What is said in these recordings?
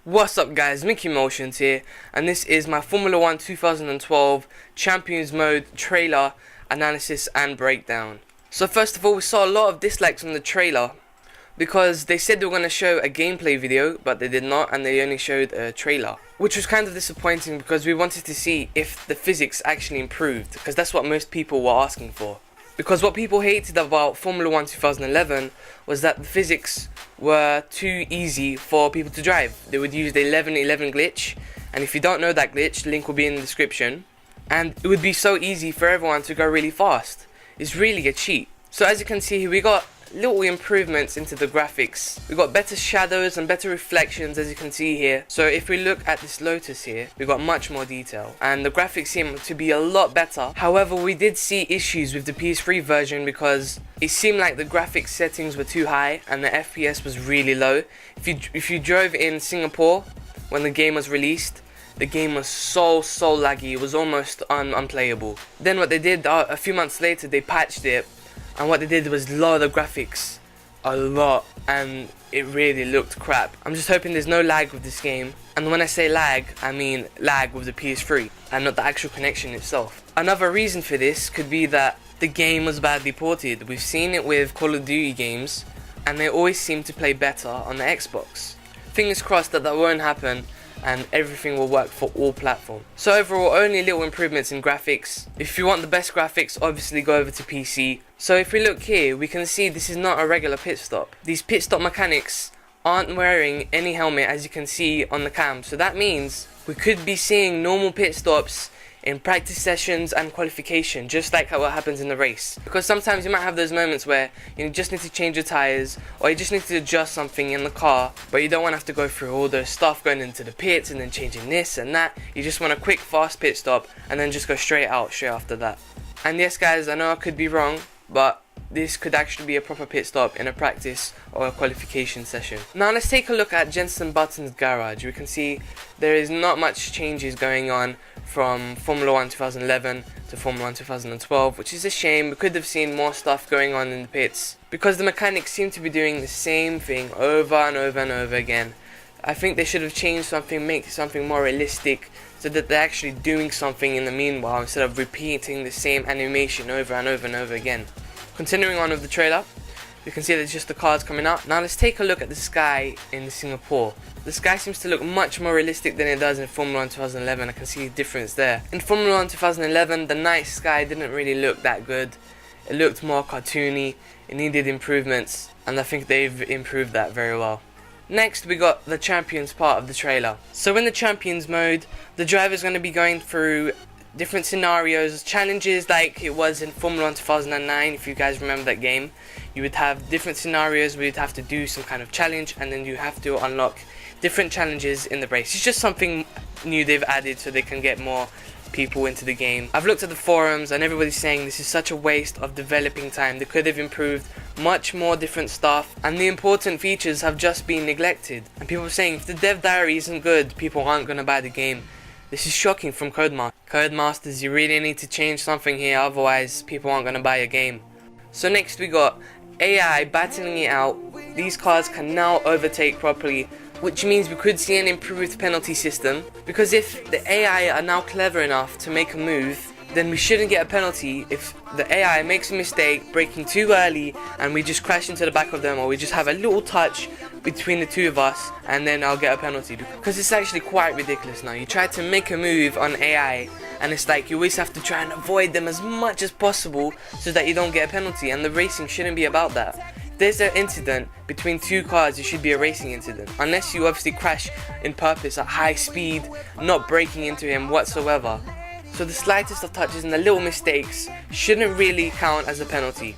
What's up guys, Mickey Motions here, and this is my Formula 1 2012 Champions Mode trailer analysis and breakdown. So first of all, we saw a lot of dislikes on the trailer because they said they were going to show a gameplay video, but they did not, and they only showed a trailer, which was kind of disappointing because we wanted to see if the physics actually improved, because that's what most people were asking for. Because what people hated about Formula 1 2011 was that the physics were too easy for people to drive. They would use the 11-11 glitch, and if you don't know that glitch, the link will be in the description, and it would be so easy for everyone to go really fast. It's really a cheat. So as you can see here, we got little improvements into the graphics. We got better shadows and better reflections, as you can see here. So if we look at this Lotus here, we got much more detail and the graphics seem to be a lot better. However, we did see issues with the PS3 version because it seemed like the graphics settings were too high and the FPS was really low. If you drove in Singapore when the game was released, the game was so laggy, it was almost unplayable. Then what they did a few months later, they patched it, and what they did was lower the graphics a lot, and it really looked crap. I'm just hoping there's no lag with this game, and when I say lag, I mean lag with the PS3 and not the actual connection itself. Another reason for this could be that the game was badly ported. We've seen it with Call of Duty games, and they always seem to play better on the Xbox. Fingers crossed that won't happen and everything will work for all platforms. So overall, only little improvements in graphics. If you want the best graphics, obviously go over to PC. So if we look here, we can see this is not a regular pit stop. These pit stop mechanics aren't wearing any helmet, as you can see on the cam. So that means we could be seeing normal pit stops in practice sessions and qualification, just like what happens in the race. Because sometimes you might have those moments where you just need to change your tires, or you just need to adjust something in the car, but you don't want to have to go through all the stuff going into the pits and then changing this and that. You just want a quick fast pit stop and then just go straight after that. And yes guys, I know I could be wrong, but this could actually be a proper pit stop in a practice or a qualification session. Now let's take a look at Jenson Button's garage. We can see there is not much changes going on from Formula 1 2011 to Formula 1 2012, which is a shame. We could have seen more stuff going on in the pits because the mechanics seem to be doing the same thing over and over again. I think they should have changed something, make something more realistic, so that they're actually doing something in the meanwhile instead of repeating the same animation over and over again. Continuing on with the trailer, you can see there's just the cars coming out. Now let's take a look at the sky in Singapore. The sky seems to look much more realistic than it does in Formula 1 2011. I can see a difference there. In Formula 1 2011, the night sky didn't really look that good. It looked more cartoony, it needed improvements, and I think they've improved that very well. Next, we got the Champions part of the trailer. So in the Champions mode, the driver's going to be going through different scenarios, challenges like it was in Formula 1 2009, if you guys remember that game. You would have different scenarios where you'd have to do some kind of challenge, and then you have to unlock different challenges in the race. It's just something new they've added so they can get more people into the game. I've looked at the forums and everybody's saying this is such a waste of developing time. They could have improved much more different stuff, and the important features have just been neglected. And people are saying if the dev diary isn't good, people aren't going to buy the game. This is shocking from Codemasters. Codemasters, you really need to change something here, otherwise people aren't going to buy your game. So next we got AI battling it out. These cars can now overtake properly, which means we could see an improved penalty system, because if the AI are now clever enough to make a move, then we shouldn't get a penalty if the AI makes a mistake braking too early and we just crash into the back of them, or we just have a little touch between the two of us, and then I'll get a penalty. Because it's actually quite ridiculous now. You try to make a move on AI and it's like you always have to try and avoid them as much as possible so that you don't get a penalty, and the racing shouldn't be about that. There's an incident between two cars, it should be a racing incident, unless you obviously crash in purpose at high speed, not braking into him whatsoever. So the slightest of touches and the little mistakes shouldn't really count as a penalty.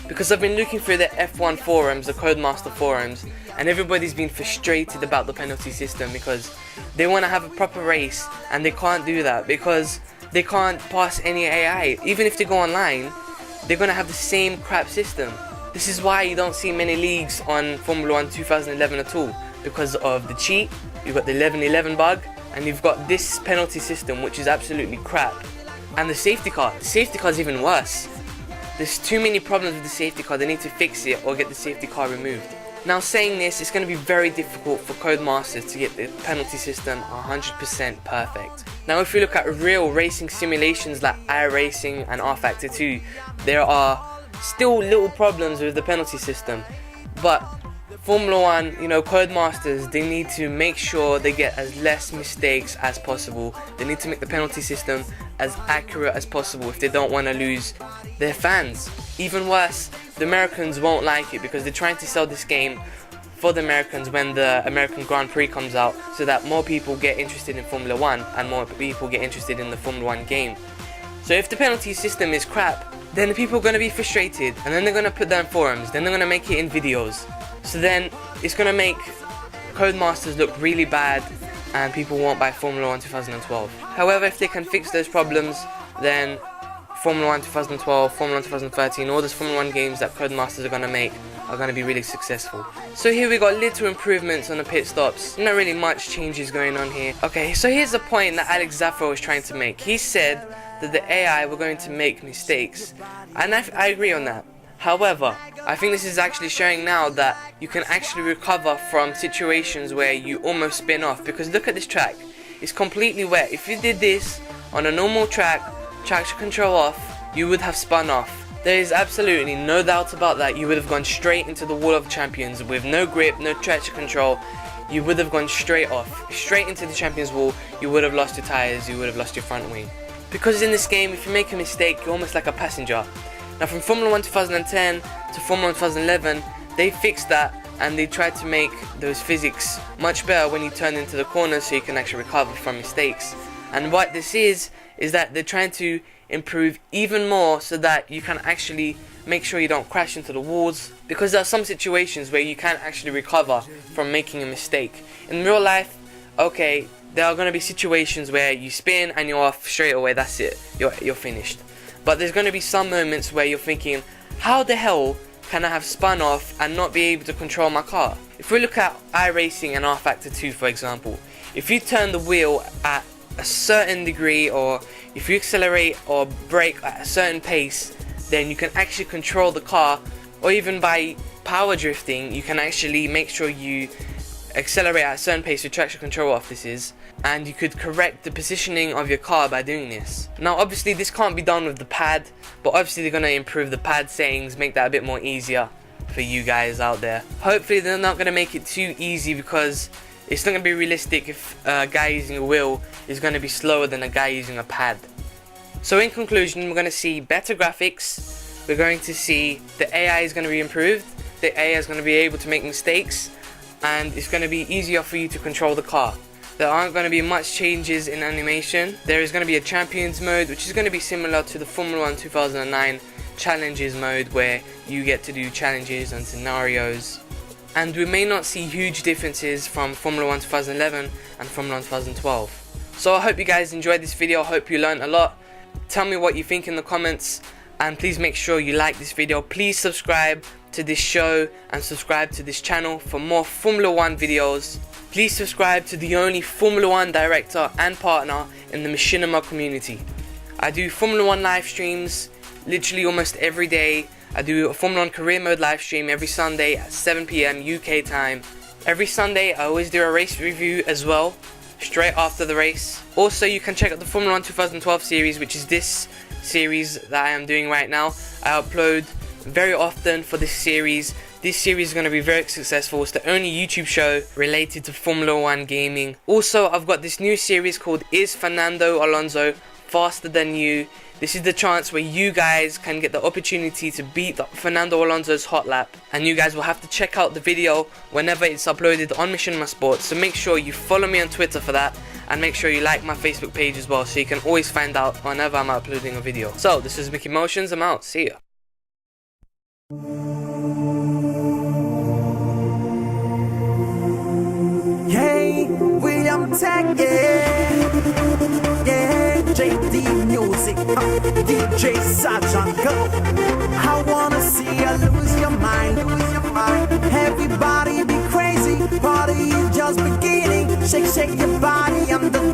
Because I've been looking through the F1 forums, the Codemaster forums, and everybody's been frustrated about the penalty system because they want to have a proper race and they can't do that because they can't pass any AI. Even if they go online, they're going to have the same crap system. This is why you don't see many leagues on Formula 1 2011 at all, because of the cheat. You've got the 11-11 bug, and you've got this penalty system which is absolutely crap. And the safety car is even worse. There's too many problems with the safety car. They need to fix it or get the safety car removed. Now saying this, it's going to be very difficult for Codemasters to get the penalty system 100% perfect. Now if we look at real racing simulations like iRacing and rFactor 2, there are still little problems with the penalty system. But Formula 1, you know, Codemasters, they need to make sure they get as less mistakes as possible. They need to make the penalty system as accurate as possible if they don't want to lose their fans. Even worse, the Americans won't like it because they're trying to sell this game for the Americans when the American Grand Prix comes out, so that more people get interested in Formula 1 and more people get interested in the Formula 1 game. So if the penalty system is crap, then the people are going to be frustrated, and then they're going to put that in forums, then they're going to make it in videos. So then it's going to make Codemasters look really bad and people won't buy Formula 1 2012. However, if they can fix those problems, then Formula 1 2012, Formula 1 2013, all those Formula 1 games that Codemasters are going to make are going to be really successful. So here we got little improvements on the pit stops. Not really much changes going on here. Okay, so here's the point that Alex Zaffo was trying to make. He said that the AI were going to make mistakes, and I agree on that. However, I think this is actually showing now that you can actually recover from situations where you almost spin off, because look at this track, it's completely wet. If you did this on a normal track, traction control off, you would have spun off. There is absolutely no doubt about that. You would have gone straight into the wall of champions with no grip, no traction control. You would have gone straight off, straight into the champions wall. You would have lost your tires, you would have lost your front wing. Because in this game, if you make a mistake, you're almost like a passenger. Now from Formula 1 2010 to Formula 1 2011, they fixed that and they tried to make those physics much better when you turn into the corners, so you can actually recover from mistakes. And what this is that they're trying to improve even more so that you can actually make sure you don't crash into the walls, because there are some situations where you can't actually recover from making a mistake. In real life, okay, there are going to be situations where you spin and you're off straight away, that's it, you're finished. But there's going to be some moments where you're thinking, how the hell can I have spun off and not be able to control my car? If we look at iRacing and rFactor 2 for example, if you turn the wheel at a certain degree, or if you accelerate or brake at a certain pace, then you can actually control the car, or even by power drifting, you can actually make sure you accelerate at a certain pace with traction control off, this is, and you could correct the positioning of your car by doing this. Now obviously this can't be done with the pad, but obviously they're going to improve the pad settings, make that a bit more easier for you guys out there. Hopefully they're not going to make it too easy, because it's not going to be realistic if a guy using a wheel is going to be slower than a guy using a pad. So in conclusion, we're going to see better graphics, we're going to see the AI is going to be improved, the AI is going to be able to make mistakes, and it's going to be easier for you to control the car. There aren't going to be much changes in animation. There is going to be a champions mode, which is going to be similar to the Formula 1 2009 challenges mode, where you get to do challenges and scenarios. And we may not see huge differences from Formula 1 2011 and Formula 1 2012. So I hope you guys enjoyed this video, I hope you learned a lot. Tell me what you think in the comments, and please make sure you like this video. Please subscribe to this show and subscribe to this channel for more Formula 1 videos. Please subscribe to the only Formula 1 director and partner in the Machinima community. I do Formula 1 live streams literally almost every day. I do a Formula 1 career mode live stream every Sunday at 7 PM UK time. Every Sunday I always do a race review as well, straight after the race. Also you can check out the Formula 1 2012 series, which is this series that I am doing right now. I upload very often for this series. This series is going to be very successful. It's the only YouTube show related to Formula 1 gaming. Also, I've got this new series called Is Fernando Alonso Faster Than You? This is the chance where you guys can get the opportunity to beat Fernando Alonso's hot lap. And you guys will have to check out the video whenever it's uploaded on Machinima Sports. So make sure you follow me on Twitter for that. And make sure you like my Facebook page as well, so you can always find out whenever I'm uploading a video. So, this is Mickey Motions. I'm out. See ya. Hey, William Tech, yeah, JD Music, DJ Sergeant, go. I wanna see you lose your mind, Everybody be crazy, party is just beginning. Shake, shake your body, I'm the